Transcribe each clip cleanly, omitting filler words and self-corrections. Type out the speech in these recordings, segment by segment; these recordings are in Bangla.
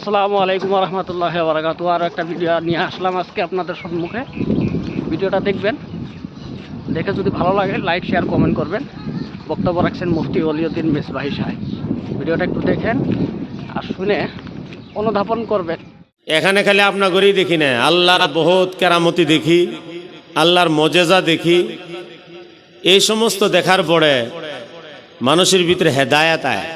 আসসালামু আলাইকুম রহমতুল্লাহি ওয়া বারাকাতুহু। আর একটা ভিডিও নিয়ে আসলাম আজকে আপনাদের সম্মুখে। ভিডিওটা দেখবেন, দেখে যদি ভালো লাগে লাইক শেয়ার কমেন্ট করবেন। বক্তব্য রাখছেন মুফতি ওলিউদ্দিন মিসবাহী সাহেব। ভিডিওটা একটু দেখেন আর শুনে অনুধাবন করবেন। এখানে খালি আপনাদেরই দেখি না, আল্লাহর বহুত কেরামতি দেখি, আল্লাহর মজেজা দেখি। এই সমস্ত দেখার পরে মানুষের ভিতরে হেদায়েত আয়।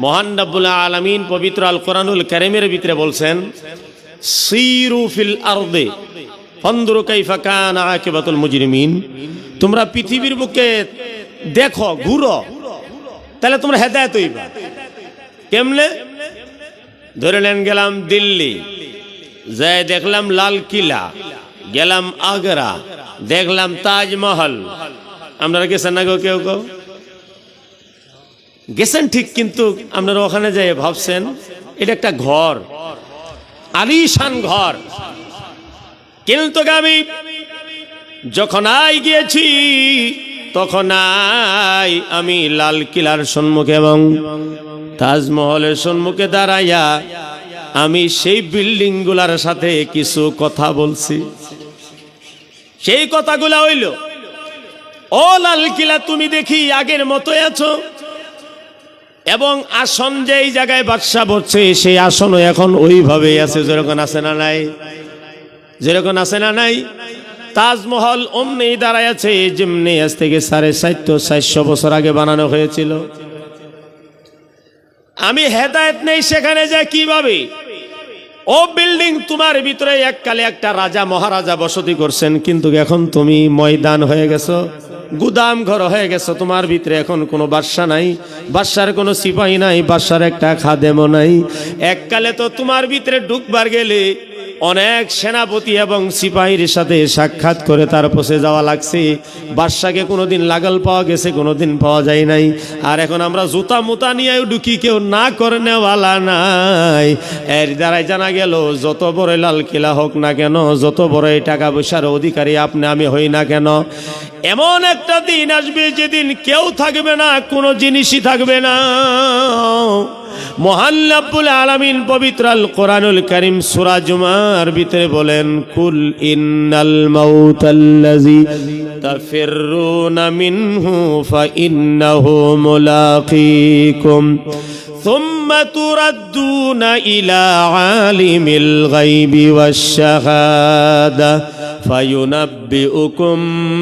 মহান রব্বুল আলামিন পবিত্র আল কোরআনুল কারীমের ভিতরে বলছেন, সিরু ফিল আরদে ফানজুরু কাইফা কানা আকিবাতুল মুজরিমিন। তোমরা পৃথিবীর বুকে দেখো, ঘুরো, তাহলে তোমরা হেদায়েত হইবা। কেমনে? ধরে নেন, গেলাম দিল্লি, যাই দেখলাম লাল কিলা, গেলাম আগ্রা, দেখলাম তাজমহল। আপনারা গেছেন না গো? কেউ কেউ গেছেন ঠিক, কিন্তু আপনারা ওখানে যাই ভাবছেন এটা একটা ঘর, আলিশান ঘর। কিন্তু যখন গিয়েছি তখন আমি লাল কিলার সম্মুখে এবং তাজমহলের সম্মুখে দাঁড়াইয়া আমি সেই বিল্ডিং গুলার সাথে কিছু কথা বলছি। সেই কথাগুলা হইল, ও লাল কিলা, তুমি দেখি আগের মতোই আছো, এবং আসন যেই জায়গায় বাদশাহ বসছে সেই আসনও এখন ওইভাবেই আছে, যেরকম আছে না নাই? যেরকম আছে না নাই? তাজমহল অমনি দাঁড়ায় আছে যেমনি আজ থেকে 450 বছর আগে বানানো হয়েছিল। আমি হেদায়েত নেই সেখানে যায় কিভাবে? ও বিল্ডিং, তোমার ভিতরে এককালে একটা রাজা মহারাজা বসতি করছেন, কিন্তু এখন তুমি ময়দান হয়ে গেছো, গুদাম ঘর হয়ে গেছো। তোমার ভিতরে এখন কোনো বাদশা নাই, বাদশার কোনো সিপাহী নাই, বাদশার একটা খাদেমও নাই। এককালে তো তোমার ভিতরে ঢুকবার গেলে অনেক সেনাপতি এবং সিপাহীর সাথে সাক্ষাৎ করে তার পথে যাওয়া লাগছে। বাদশাকে কোনোদিন লাগাল পাওয়া গেছে, কোনোদিন পাওয়া যায় নাই। আর এখন আমরা জুতা মুতা নিয়ে ঢুকি, কেউ না করে নেওয়ালা নাই। এর দ্বারাই জানা গেল, যত বড় লাল কিলা হোক না কেন, যত বড় টাকা পয়সার অধিকারী আপনি আমি হই না কেন, এমন একটা দিন আসবে যেদিন কেউ থাকবে না, কোনো জিনিসই থাকবে না। মহান রব্বুল আলামিন পবিত্র আল কোরআনুল কারীম সূরা জুমার ভিতরে বলেন, কুল ইন্নাল মাউতাল্লাযী তাফিররুনা মিনহু ফাইন্নাহু মুলাকীকুম সুম্মা তুরাদ্দুনা ইলা আলিমিল গায়বি ওয়াশ শাহাদা ফায়ুনাব্বিউকুম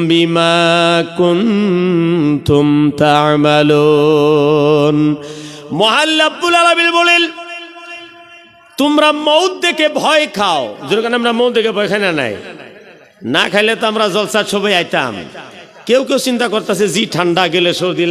বিমা কুনতুম তা'মালুন। মহান রব্বুল আলামিন বলেন, তোমরা মউত দেখে ভয় খাও। যেরকম আমরা মউত দেখে ভয় খাই না, নাই না খাইলে তো আমরা জলসা ছবি আইতাম। কেউ কেউ চিন্তা করতেছে জি ঠান্ডা গেলে সর্দি